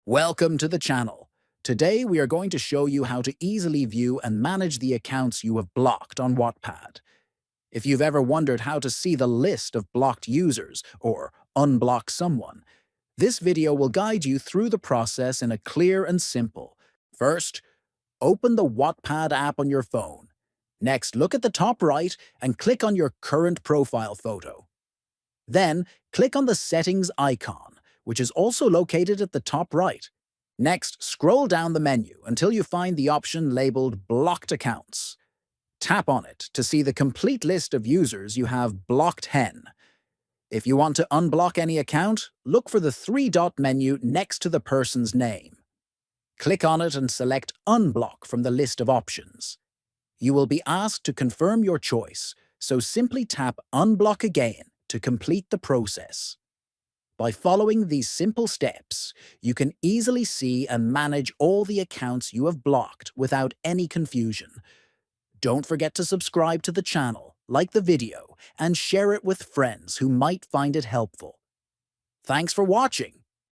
Welcome to the channel. Today we are going to show you how to easily view and manage the accounts you have blocked on Wattpad. If you've ever wondered how to see the list of blocked users or unblock someone, this video will guide you through the process in a clear and simple. First, open the Wattpad app on your phone. Next, look at the top right and click on your current profile photo. Then, click on the Settings icon, which is also located at the top right. Next, scroll down the menu until you find the option labeled Blocked Accounts. Tap on it to see the complete list of users you have blocked hen. If you want to unblock any account, look for the three-dot menu next to the person's name. Click on it and select Unblock from the list of options. You will be asked to confirm your choice, so simply tap Unblock again to complete the process. By following these simple steps, you can easily see and manage all the accounts you have blocked without any confusion. Don't forget to subscribe to the channel, like the video, and share it with friends who might find it helpful. Thanks for watching.